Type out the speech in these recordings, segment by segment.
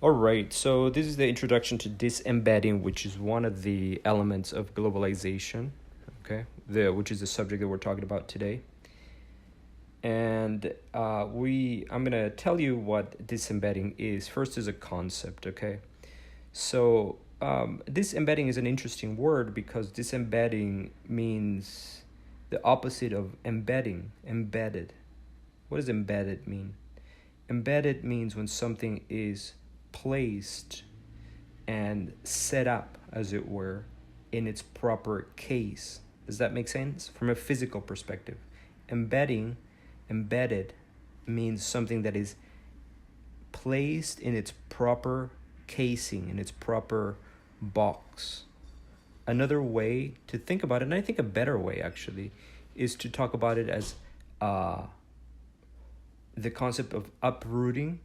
All right, so this is the introduction to disembedding, which is one of the elements of globalization, okay, which is the subject that we're talking about today. And I'm gonna tell you what disembedding is. First, is a concept, okay. So disembedding is an interesting word because disembedding means the opposite of embedding, embedded. What does embedded mean? Embedded means when something is placed and set up, as it were, in its proper case. Does that make sense? From a physical perspective. Embedded means something that is placed in its proper casing, in its proper box. Another way to think about it, and I think a better way actually, is to talk about it as the concept of uprooting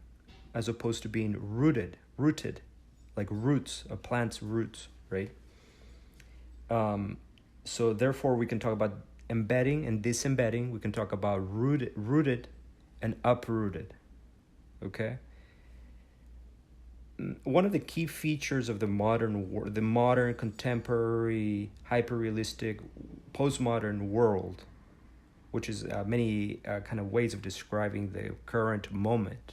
as opposed to being rooted, like roots, a plant's roots, right? So therefore we can talk about embedding and disembedding. We can talk about rooted and uprooted, okay? One of the key features of the modern contemporary, hyper-realistic, postmodern world, which is many kind of ways of describing the current moment,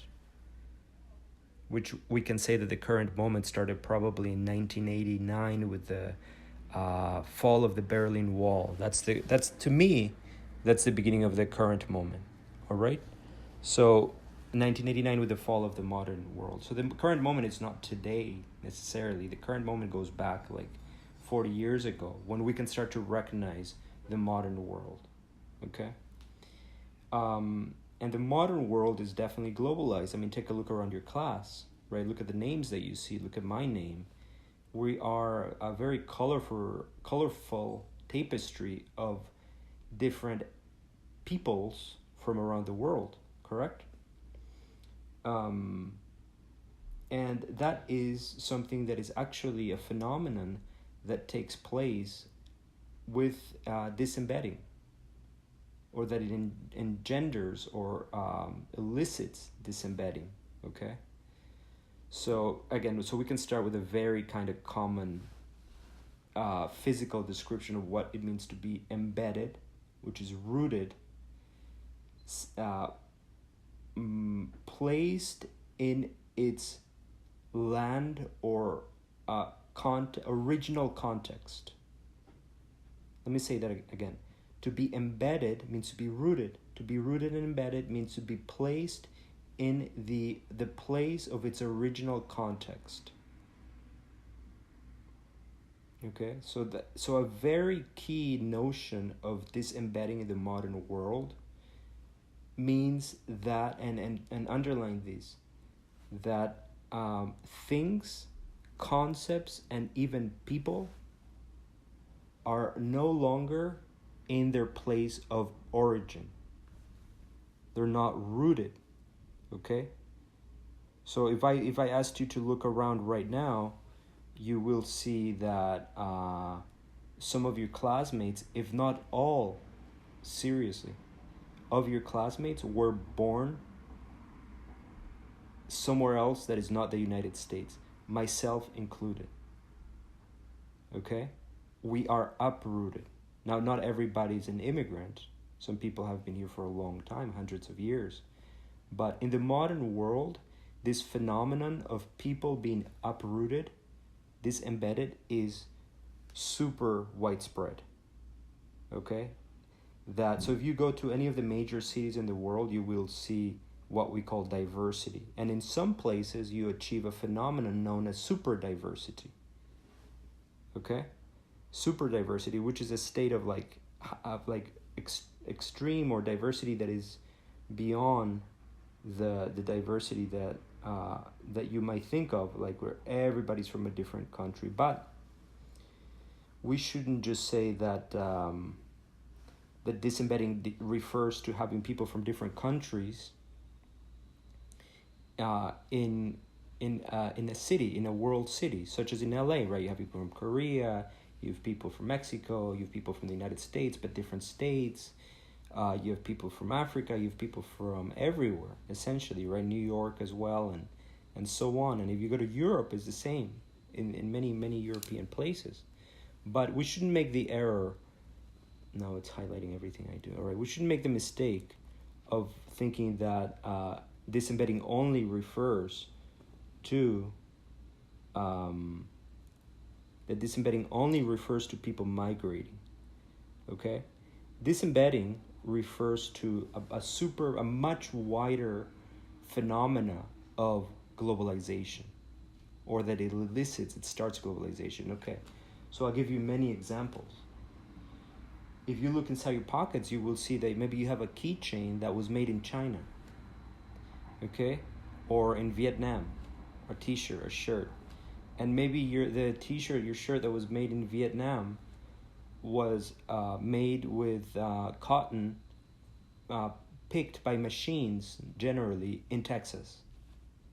which we can say that the current moment started probably in 1989 with the fall of the Berlin Wall. That's to me, that's the beginning of the current moment. All right, so 1989 with the fall of the modern world. So the current moment is not today necessarily. The current moment goes back like 40 years ago when we can start to recognize the modern world. Okay. And the modern world is definitely globalized. I mean, take a look around your class, right? Look at the names that you see. Look at my name. We are a very colorful tapestry of different peoples from around the world, correct? And that is something that is actually a phenomenon that takes place with disembedding, or that it engenders or elicits disembedding, okay? So again, so we can start with a very kind of common physical description of what it means to be embedded, which is rooted, placed in its land or original context. Let me say that again. To be embedded means to be rooted. To be rooted and embedded means to be placed in the place of its original context. Okay, so a very key notion of disembedding in the modern world means that, and underline this, that things, concepts, and even people are no longer in their place of origin. They're not rooted, okay? So if I asked you to look around right now, you will see that some of your classmates, if not all, seriously, of your classmates were born somewhere else that is not the United States, myself included, okay? We are uprooted. Now, not everybody's an immigrant. Some people have been here for a long time, hundreds of years. But in the modern world, this phenomenon of people being uprooted, disembedded, is super widespread. Okay? So if you go to any of the major cities in the world, you will see what we call diversity. And in some places, you achieve a phenomenon known as super diversity. Okay? Super diversity, which is a state of extreme or diversity that is beyond the diversity that you might think of, like where everybody's from a different country. But we shouldn't just say that that disembedding refers to having people from different countries in a city, in a world city, such as in LA, right? You have people from Korea. You have people from Mexico, you have people from the United States, but different states. You have people from Africa, you have people from everywhere, essentially, right? New York as well, and and so on. And if you go to Europe, it's the same in many European places. But we shouldn't make the error. No, it's highlighting everything I do. All right, we shouldn't make the mistake of thinking that disembedding only refers to people migrating. Okay, disembedding refers to a much wider phenomena of globalization, or that it starts globalization. Okay, so I'll give you many examples. If you look inside your pockets, you will see that maybe you have a keychain that was made in China, okay, or in Vietnam, a t-shirt, a shirt, and maybe your shirt that was made in Vietnam was made with cotton picked by machines, generally in Texas.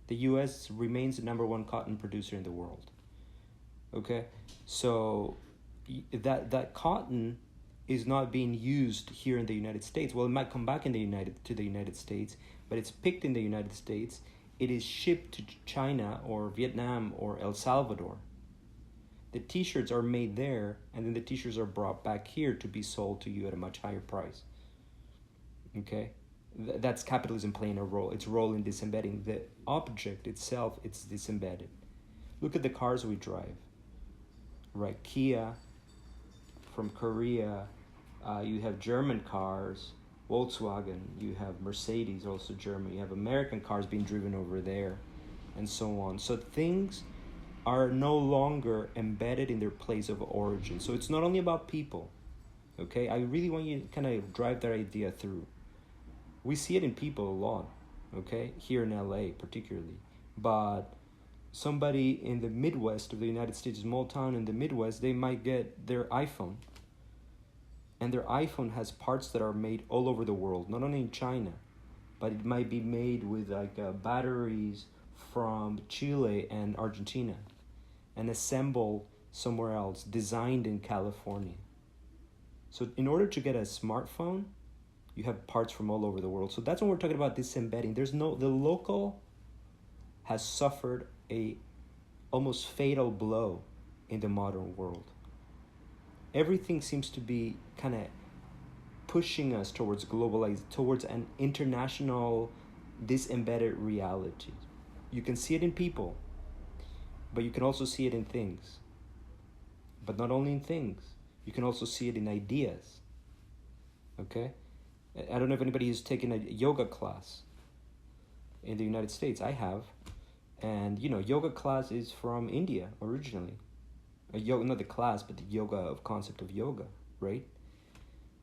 The U.S. remains the number one cotton producer in the world. Okay, so that cotton is not being used here in the United States. Well, it might come back to the United States, but it's picked in the United States. It is shipped to China or Vietnam or El Salvador. The t-shirts are made there, and then the t-shirts are brought back here to be sold to you at a much higher price. Okay? That's capitalism playing its role in disembedding. The object itself, it's disembedded. Look at the cars we drive. Right, Kia from Korea, you have German cars, Volkswagen, you have Mercedes, also German, you have American cars being driven over there, and so on. So things are no longer embedded in their place of origin. So it's not only about people, okay? I really want you to kind of drive that idea through. We see it in people a lot, okay? Here in LA particularly. But somebody in the Midwest of the United States, a small town in the Midwest, they might get their iPhone. And their iPhone has parts that are made all over the world, not only in China, but it might be made with batteries from Chile and Argentina and assembled somewhere else, designed in California. So in order to get a smartphone, you have parts from all over the world. So that's when we're talking about disembedding. The local has suffered a almost fatal blow in the modern world. Everything seems to be kind of pushing us towards towards an international disembedded reality. You can see it in people, but you can also see it in things. But not only in things, you can also see it in ideas. Okay? I don't know if anybody has taken a yoga class in the United States. I have. And, yoga class is from India originally. Not the class, but the yoga concept of yoga, right?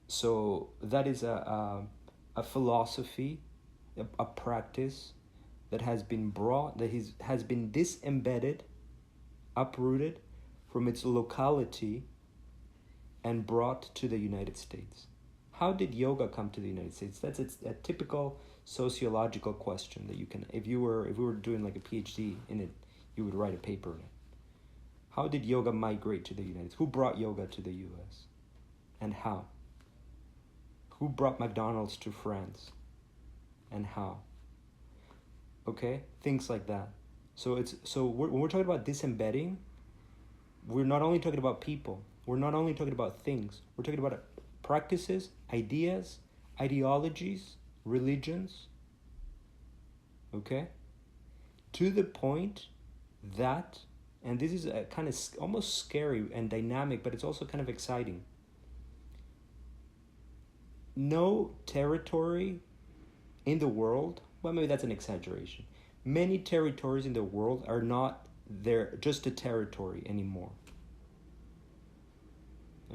So that is a philosophy, a practice that has been has been disembedded, uprooted from its locality and brought to the United States. How did yoga come to the United States? That's a typical sociological question that you can, if we were doing like a PhD in it, you would write a paper on it. How did yoga migrate to the United States? Who brought yoga to the US? And how? Who brought McDonald's to France? And how? Okay? Things like that. So when we're talking about disembedding, we're not only talking about people, we're not only talking about things, we're talking about practices, ideas, ideologies, religions, okay? To the point that, and this is a kind of almost scary and dynamic, but it's also kind of exciting. No territory in the world, well, maybe that's an exaggeration. Many territories in the world are not just a territory anymore.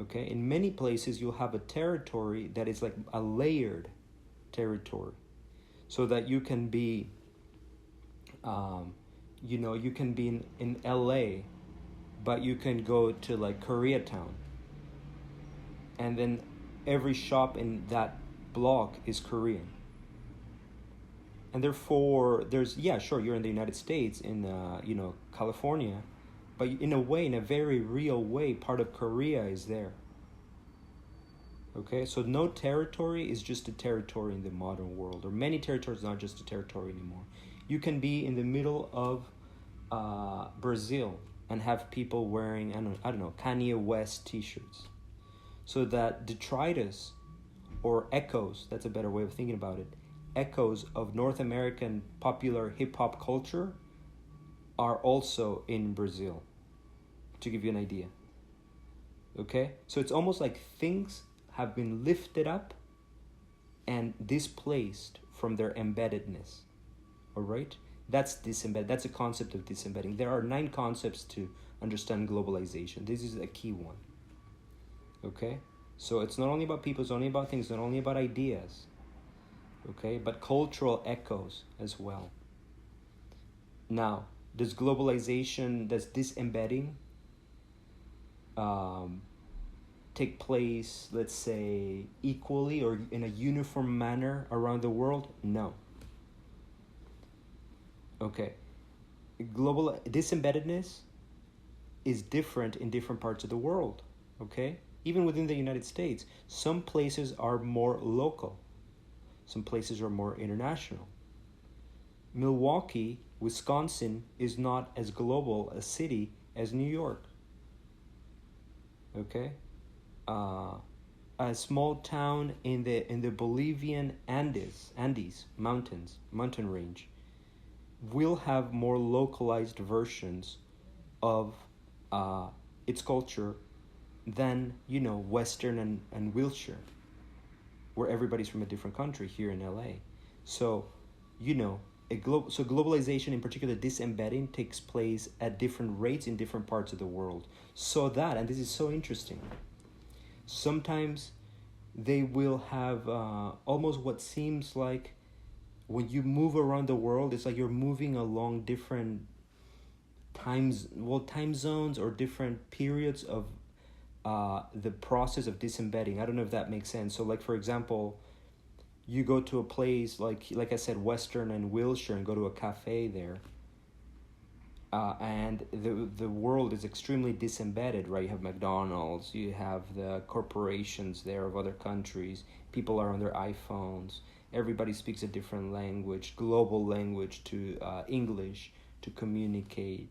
Okay, in many places you'll have a territory that is like a layered territory, so that you can be, you can be in LA, but you can go to like Koreatown, and then every shop in that block is Korean. And therefore, you're in the United States, in California, but in a very real way, part of Korea is there. Okay, so no territory is just a territory in the modern world, or many territories are not just a territory anymore. You can be in the middle of Brazil and have people wearing, I don't know, Kanye West t-shirts. So that detritus or echoes, that's a better way of thinking about it, echoes of North American popular hip-hop culture are also in Brazil, to give you an idea. Okay? So it's almost like things have been lifted up and displaced from their embeddedness. All right? That's disembed. That's a concept of disembedding. There are 9 concepts to understand globalization. This is a key one. Okay? So it's not only about people, it's not only about things, it's not only about ideas. Okay? But cultural echoes as well. Now, does disembedding take place, let's say, equally or in a uniform manner around the world? No. Okay. Disembeddedness is different in different parts of the world. Okay? Even within the United States, some places are more local. Some places are more international. Milwaukee, Wisconsin is not as global a city as New York. Okay? A small town in the Bolivian Andes mountain range, will have more localized versions of its culture than, Western and Wilshire, where everybody's from a different country here in LA. So, so globalization, in particular disembedding, takes place at different rates in different parts of the world. So that, and this is so interesting, sometimes they will have almost what seems like, when you move around the world, it's like you're moving along different time zones or different periods of the process of disembedding. I don't know if that makes sense. So, like, for example, you go to a place like I said, Western and Wilshire, and go to a cafe there, and the world is extremely disembedded, right? You have McDonald's, you have the corporations there of other countries, people are on their iPhones, everybody speaks a different language, global language to English to communicate,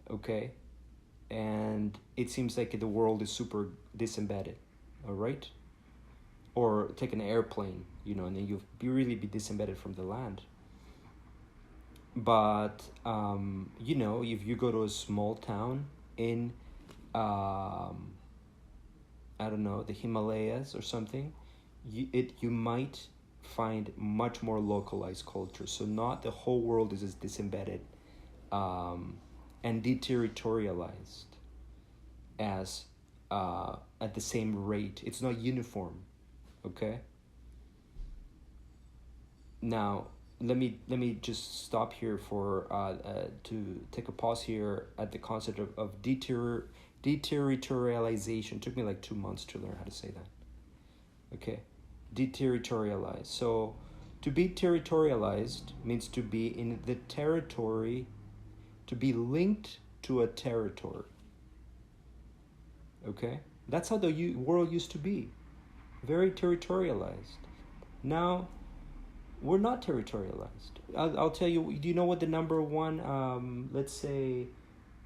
okay? And it seems like the world is super disembedded, all right? Or take an airplane, and then you really be disembedded from the land. But, if you go to a small town in, I don't know, the Himalayas or something, you might find much more localized culture. So not the whole world is as disembedded and deterritorialized as at the same rate. It's not uniform, okay? Now, let me just stop here for to take a pause here at the concept of deterritorialization. It took me like 2 months to learn how to say that. Okay, deterritorialize. So, to be territorialized means to be in the territory, to be linked to a territory. Okay, that's how the world used to be, very territorialized. Now, we're not territorialized. I'll tell you, do you know what the number one, let's say,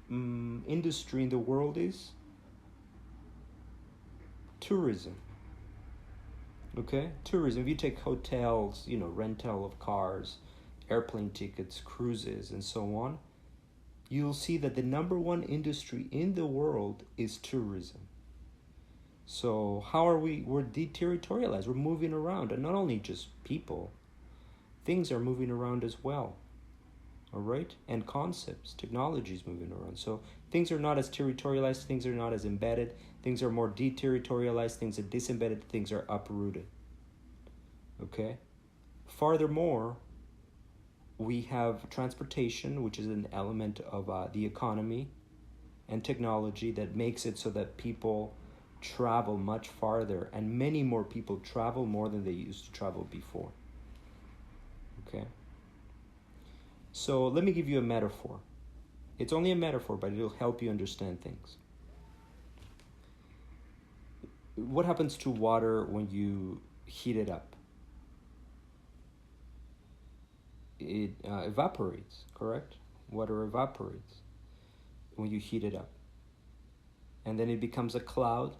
industry in the world is? Tourism. Okay? Tourism. If you take hotels, rental of cars, airplane tickets, cruises, and so on, you'll see that the number one industry in the world is tourism. So how are we? We're deterritorialized. We're moving around, and not only just people, things are moving around as well. All right? And concepts, technologies moving around. So things are not as territorialized, things are not as embedded, things are more deterritorialized, things are disembedded, things are uprooted. Okay? Furthermore, we have transportation, which is an element of the economy and technology that makes it so that people travel much farther, and many more people travel more than they used to travel before. Okay? So let me give you a metaphor. It's only a metaphor, but it'll help you understand things. What happens to water when you heat it up? it evaporates, correct? Water evaporates when you heat it up. And then it becomes a cloud,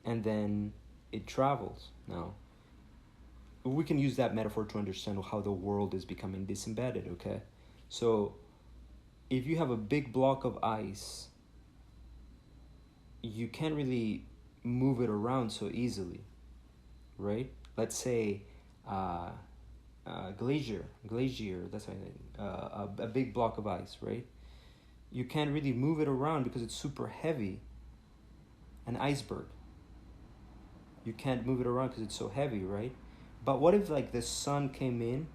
and then it travels. Now, we can use that metaphor to understand how the world is becoming disembedded, okay? So, if you have a big block of ice, you can't really move it around so easily, right? Let's say glacier, that's a big block of ice, right? You can't really move it around because it's super heavy. An iceberg, you can't move it around because it's so heavy, right? But what if like the sun came in,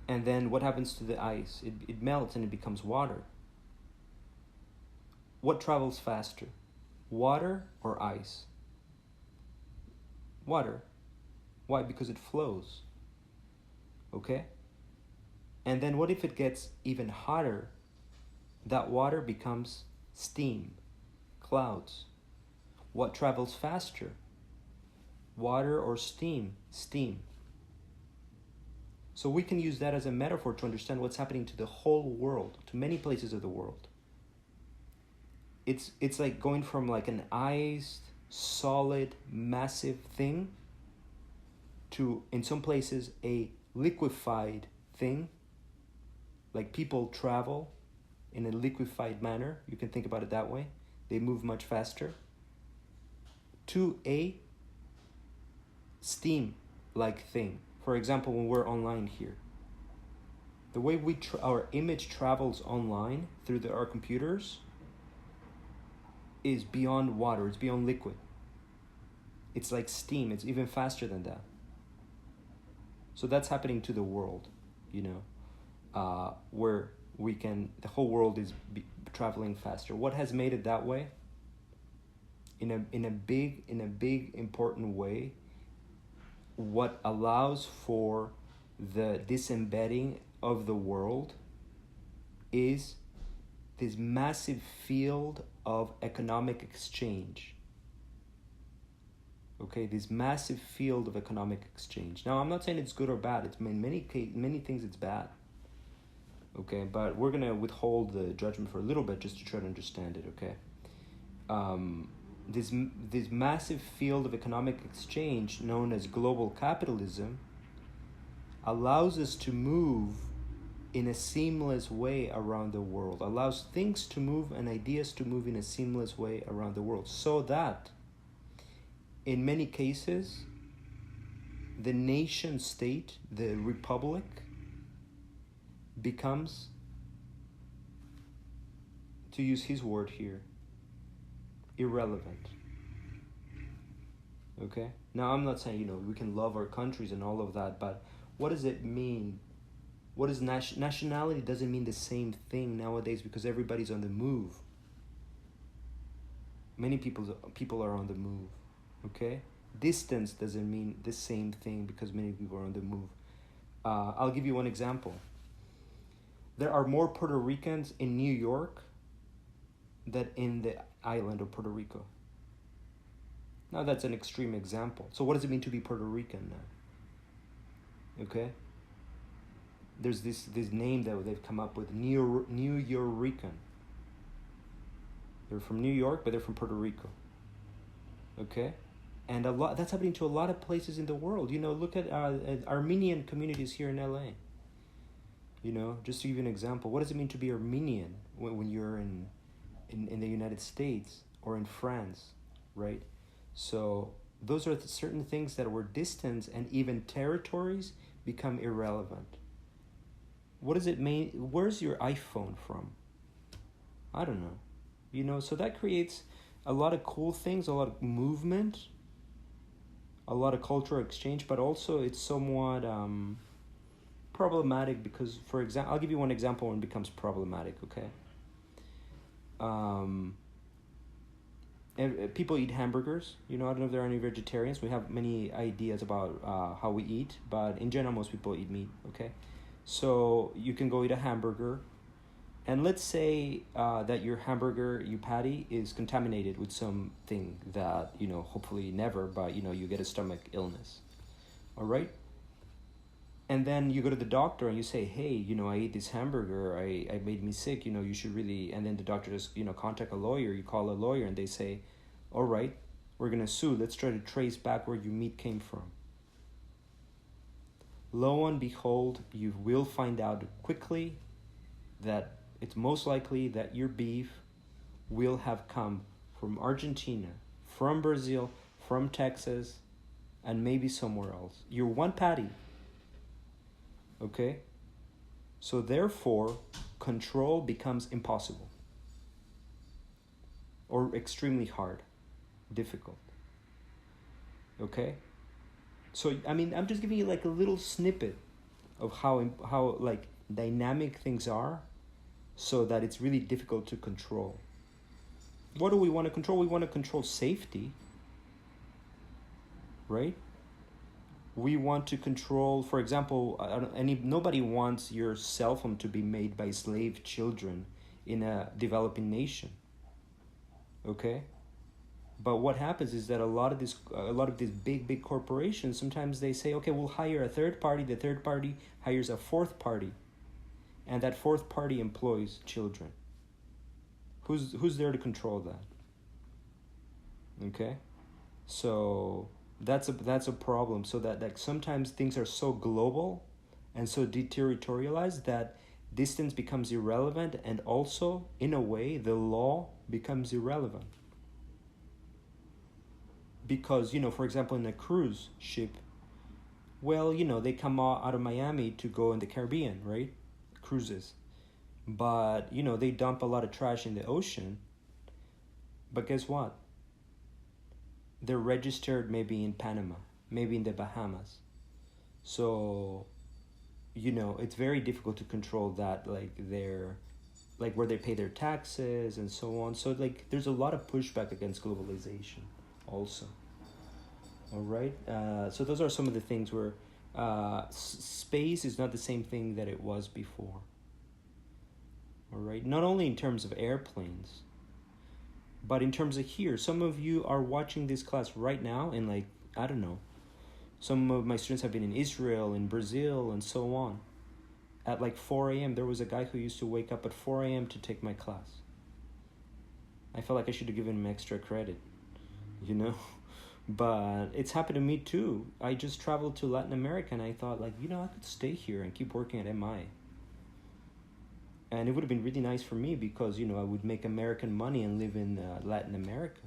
and then what happens to the ice? It melts and it becomes water. What travels faster, water or ice? Water. Why? Because it flows. Okay? And then what if it gets even hotter? That water becomes steam, clouds. What travels faster? Water or steam? Steam. So we can use that as a metaphor to understand what's happening to the whole world, to many places of the world. It's like going from like an iced, solid, massive thing to, in some places, a liquefied thing. Like people travel in a liquefied manner. You can think about it that way. They move much faster. To a steam-like thing. For example, when we're online here, the way our image travels online through our computers is beyond water. It's beyond liquid. It's like steam. It's even faster than that. So that's happening to the world, where the whole world is traveling faster. What has made it that way? In a big important way, what allows for the disembedding of the world is this massive field of economic exchange. Okay, this massive field of economic exchange. Now, I'm not saying it's good or bad. It's in many things it's bad. Okay, but we're gonna withhold the judgment for a little bit just to try to understand it. Okay, this massive field of economic exchange known as global capitalism allows us to move in a seamless way around the world, allows things to move and ideas to move in a seamless way around the world, so that in many cases the nation state, the republic, becomes, to use his word here, irrelevant. Okay? Now, I'm not saying, we can love our countries and all of that, but what does it mean? What is nationality doesn't mean the same thing nowadays because everybody's on the move. Many people are on the move. Okay? Distance doesn't mean the same thing because many people are on the move. I'll give you one example. There are more Puerto Ricans in New York than in the island of Puerto Rico. Now that's an extreme example. So what does it mean to be Puerto Rican now? Okay? There's this name that they've come up with, New Yorican. They're from New York, but they're from Puerto Rico. Okay? And that's happening to a lot of places in the world. Look at Armenian communities here in LA. Just to give you an example, what does it mean to be Armenian when you're in the United States or in France, right? So those are certain things that were distance, and even territories become irrelevant. What does it mean? Where's your iPhone from? I don't know. So that creates a lot of cool things, a lot of movement, a lot of cultural exchange, but also it's somewhat problematic because, for example, I'll give you one example when it becomes problematic, okay? People eat hamburgers. I don't know if there are any vegetarians. We have many ideas about how we eat, but in general, most people eat meat, okay? So you can go eat a hamburger, and let's say that your hamburger, your patty, is contaminated with something that, hopefully never, but, you get a stomach illness, all right? And then you go to the doctor and you say, hey, I ate this hamburger, I made me sick, you should really, and then the doctor just, contact a lawyer, you call a lawyer and they say, all right, we're going to sue, let's try to trace back where your meat came from. Lo and behold, you will find out quickly that it's most likely that your beef will have come from Argentina, from Brazil, from Texas, and maybe somewhere else. You're one patty. Okay? So therefore, control becomes impossible. Or extremely hard. Difficult. Okay? So, I'm just giving you like a little snippet of how like dynamic things are, so that it's really difficult to control. What do we want to control? We want to control safety, right? We want to control, for example, nobody wants your cell phone to be made by slave children in a developing nation. Okay? But what happens is that a lot of these big corporations, sometimes they say, okay, we'll hire a third party, the third party hires a fourth party, and that fourth party employs children. Who's there to control that? Okay? So that's a problem. So that like sometimes things are so global and so deterritorialized that distance becomes irrelevant, and also in a way the law becomes irrelevant. Because, for example, in a cruise ship, well, they come out of Miami to go in the Caribbean, right? Cruises. But, they dump a lot of trash in the ocean. But guess what? They're registered maybe in Panama, maybe in the Bahamas. So, it's very difficult to control that, like where they pay their taxes and so on. So, like, there's a lot of pushback against globalization also. All right? So those are some of the things where space is not the same thing that it was before. All right? Not only in terms of airplanes, but in terms of here. Some of you are watching this class right now, and like, I don't know, some of my students have been in Israel, in Brazil, and so on. At like 4 a.m., there was a guy who used to wake up at 4 a.m. to take my class. I felt like I should have given him extra credit, But it's happened to me too. I just traveled to Latin America and I thought like, I could stay here and keep working at MI. And it would have been really nice for me because, I would make American money and live in Latin America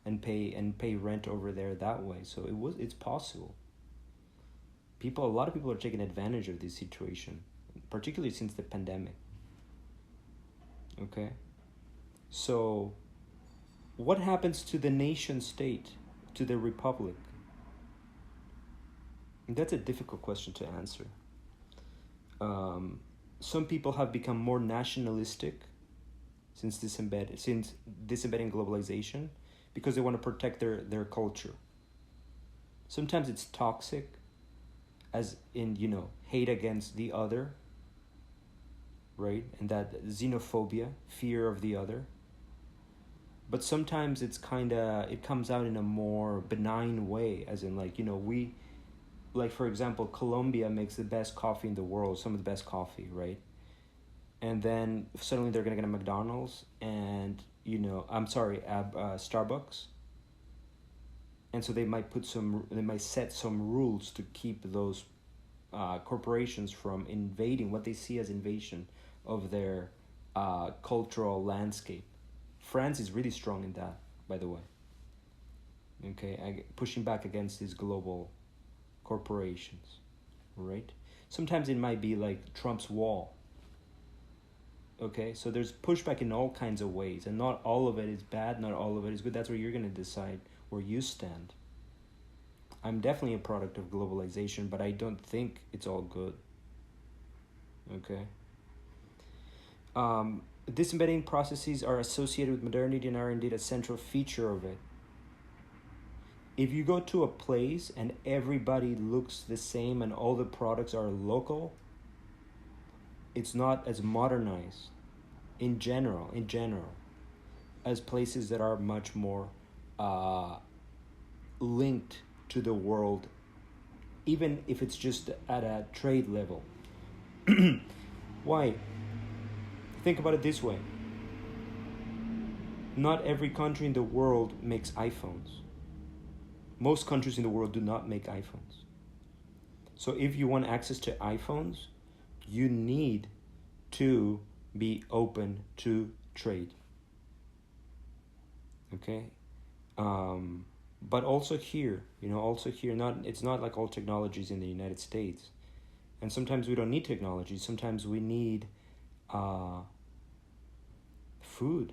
and pay rent over there that way. So it's possible. A lot of people are taking advantage of this situation, particularly since the pandemic. Okay? So what happens to the nation state, to the republic? That's a difficult question to answer. Some people have become more nationalistic since disembedding globalization because they want to protect their culture. Sometimes it's toxic, as in, hate against the other, right? And that xenophobia, fear of the other. But sometimes it comes out in a more benign way, as in like, for example, Colombia makes the best coffee in the world, some of the best coffee, right? And then suddenly they're going to get a McDonald's and, Starbucks. And so they might set some rules to keep those corporations from invading, what they see as invasion of their cultural landscape. France is really strong in that, by the way. Okay, pushing back against these global corporations, right? Sometimes it might be like Trump's wall. Okay, so there's pushback in all kinds of ways, and not all of it is bad, not all of it is good. That's where you're going to decide where you stand. I'm definitely a product of globalization, but I don't think it's all good. Okay. Disembedding processes are associated with modernity and are indeed a central feature of it. If you go to a place and everybody looks the same and all the products are local, it's not as modernized in general as places that are much more linked to the world even if it's just at a trade level. Why? Think about it this way. Not every country in the world makes iPhones. Most countries in the world do not make iPhones. So if you want access to iPhones, you need to be open to trade. Okay? But also here, it's not like all technologies in the United States. And sometimes we don't need technology. Sometimes we need food.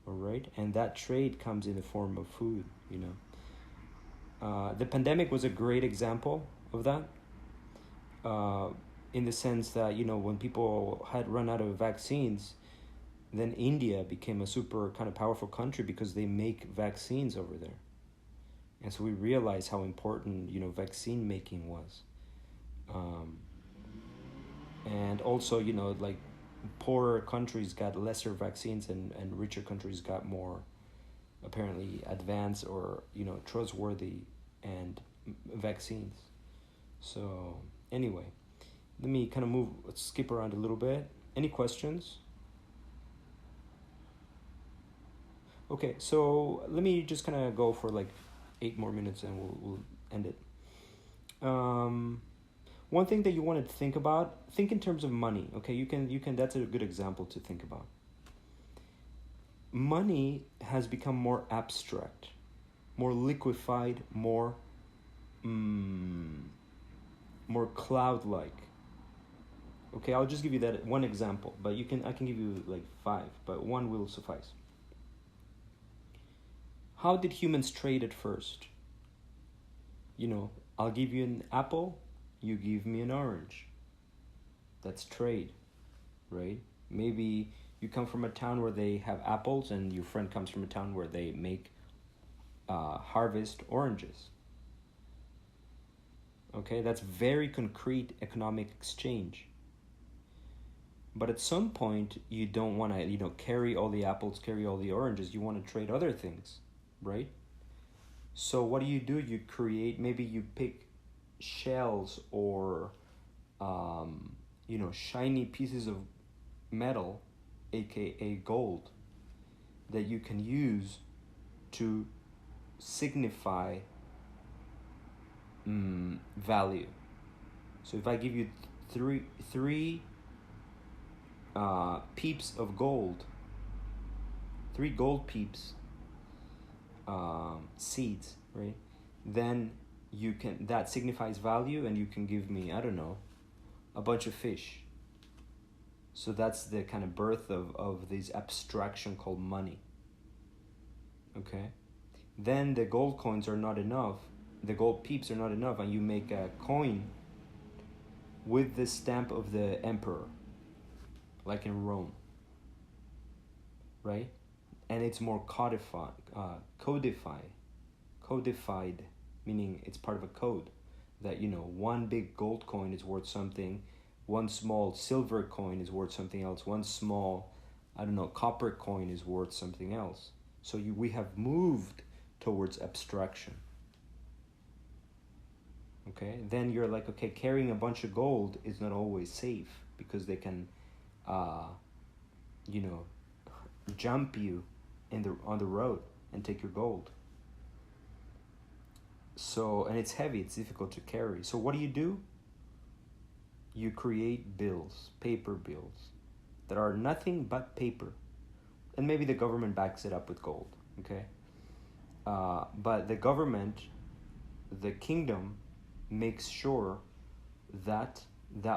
All right? And that trade comes in the form of food, The pandemic was a great example of that. In the sense that, when people had run out of vaccines, then India became a super kind of powerful country because they make vaccines over there. And so we realized how important, vaccine making was. And also, like poorer countries got lesser vaccines and richer countries got more apparently advanced or, trustworthy and vaccines. So anyway, let me kind of skip around a little bit. Any questions? Okay, so let me just kind of go for like 8 more minutes and we'll end it. One thing that you want to think in terms of money. Okay, you can. That's a good example to think about. Money has become more abstract, more liquefied, more cloud-like. Okay, I'll just give you that one example, but I can give you like 5, but one will suffice. How did humans trade at first? I'll give you an apple, you give me an orange. That's trade, right? Maybe you come from a town where they have apples and your friend comes from a town where they make harvest oranges. Okay, that's very concrete economic exchange. But at some point, you don't want to, carry all the apples, carry all the oranges. You want to trade other things, right? So what do? You create, maybe you pick shells or, shiny pieces of metal, aka gold, that you can use to signify value. So if I give you three peeps of gold, 3 gold peeps, seeds, right? Then that signifies value, and you can give me, I don't know, a bunch of fish. So that's the kind of birth of this abstraction called money. Okay? Then the gold coins are not enough. The gold peeps are not enough, and you make a coin with the stamp of the emperor, like in Rome. Right? And it's more codified, meaning it's part of a code that, one big gold coin is worth something, one small silver coin is worth something else, one small, copper coin is worth something else. So we have moved towards abstraction. Okay, then you're like, okay, carrying a bunch of gold is not always safe because they can, jump you on the road and take your gold. So, and it's heavy, it's difficult to carry. So what do? You create bills, paper bills, that are nothing but paper. And maybe the government backs it up with gold, okay? But the government, the kingdom, makes sure that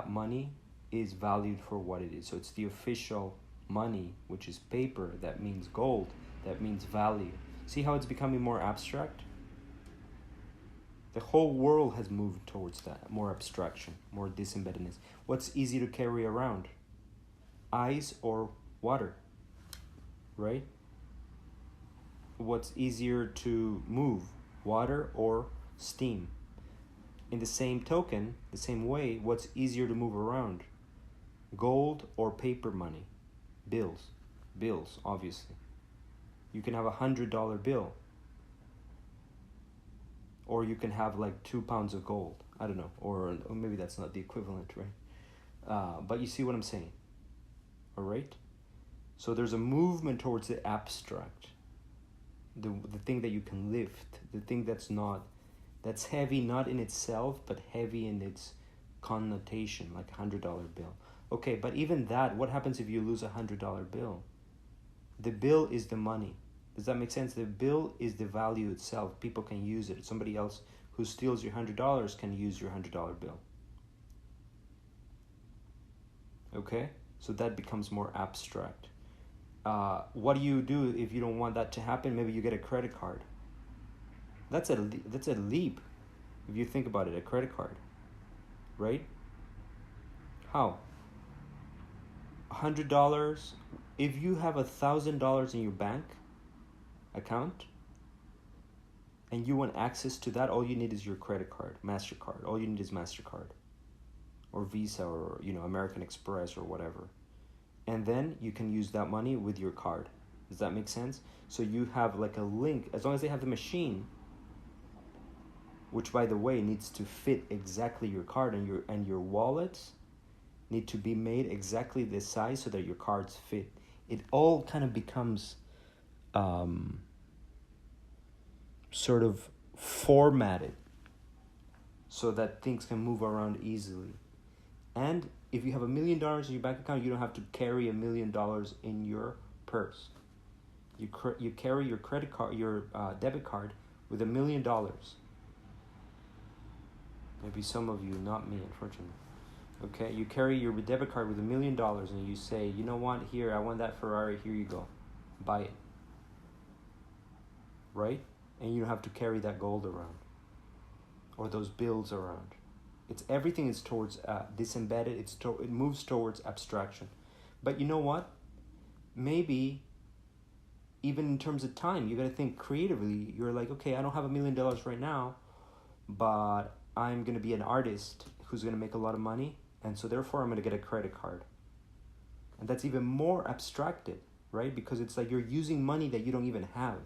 money is valued for what it is. So it's the official money, which is paper, that means gold, that means value. See how it's becoming more abstract? The whole world has moved towards that, more abstraction, more disembeddedness. What's easy to carry around? Ice or water, right? What's easier to move? Water or steam? In the same token, the same way, what's easier to move around? Gold or paper money? Bills, obviously. You can have $100 bill. or you can have like 2 pounds of gold. I don't know, or maybe that's not the equivalent, right? But you see what I'm saying, all right? So there's a movement towards the abstract, the thing that you can lift, the thing that's heavy not in itself, but heavy in its connotation, like $100 bill. Okay, but even that, what happens if you lose $100 bill? The bill is the money. Does that make sense? The bill is the value itself. People can use it. Somebody else who steals your $100 can use your $100 bill. Okay? So that becomes more abstract. What do you do if you don't want that to happen? Maybe you get a credit card. That's a leap, if you think about it, a credit card, right? How? $100. If you have $1,000 in your bank account and you want access to that, all you need is your credit card, MasterCard. All you need is MasterCard or Visa or American Express or whatever. And then you can use that money with your card. Does that make sense? So you have like a link, as long as they have the machine, which by the way needs to fit exactly your card, and your wallets need to be made exactly the size so that your cards fit. It all kind of becomes sort of formatted so that things can move around easily. And if you have $1 million in your bank account, you don't have to carry $1 million in your purse. You carry your credit card, your debit card with $1 million. Maybe some of you, not me, unfortunately. Okay, you carry your debit card with $1 million and you say, you know what, here, I want that Ferrari, here you go. Buy it. Right? And you don't have to carry that gold around or those bills around. Everything is towards disembedded, it moves towards abstraction. But you know what? Maybe even in terms of time, you got to think creatively. You're like, okay, I don't have $1 million right now, but I'm going to be an artist who's going to make a lot of money, and so therefore I'm going to get a credit card. And that's even more abstracted, right? Because it's like you're using money that you don't even have.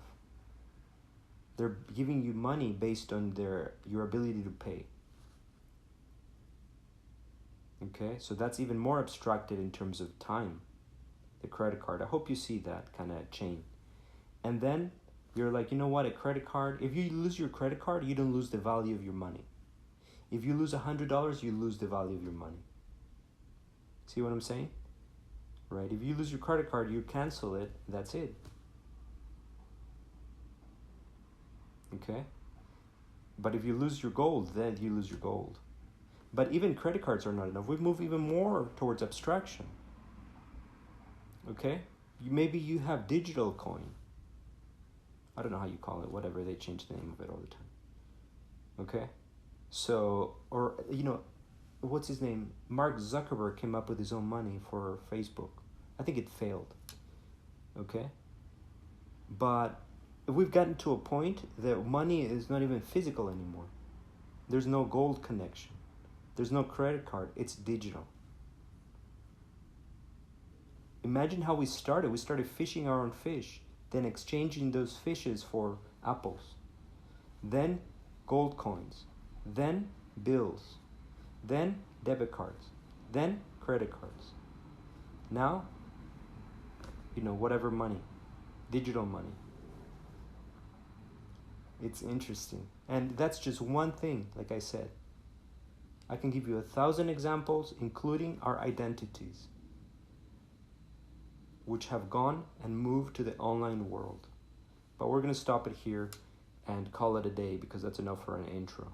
They're giving you money based on your ability to pay. Okay, so that's even more abstracted in terms of time, the credit card. I hope you see that kind of chain. And then you're like, you know what, a credit card, if you lose your credit card, you don't lose the value of your money. If you lose $100, you lose the value of your money. See what I'm saying? Right? If you lose your credit card, you cancel it, that's it. Okay? But if you lose your gold, then you lose your gold. But even credit cards are not enough. We've moved even more towards abstraction. Okay? Maybe you have digital coin. I don't know how you call it, whatever, they change the name of it all the time. Okay? So, or, what's his name? Mark Zuckerberg came up with his own money for Facebook. I think it failed. Okay? But we've gotten to a point that money is not even physical anymore. There's no gold connection. There's no credit card. It's digital. Imagine how we started. We started fishing our own fish, then exchanging those fishes for apples, then gold coins, then bills, then debit cards, then credit cards. Now, whatever money, digital money. It's interesting. And that's just one thing, like I said. I can give you 1,000 examples, including our identities, which have gone and moved to the online world. But we're going to stop it here and call it a day because that's enough for an intro.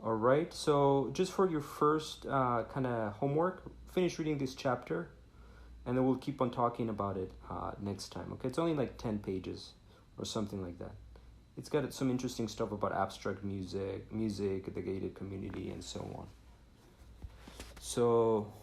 All right, so just for your first kind of homework, finish reading this chapter, and then we'll keep on talking about it next time. Okay, it's only like 10 pages or something like that. It's got some interesting stuff about abstract music, the gated community, and so on. So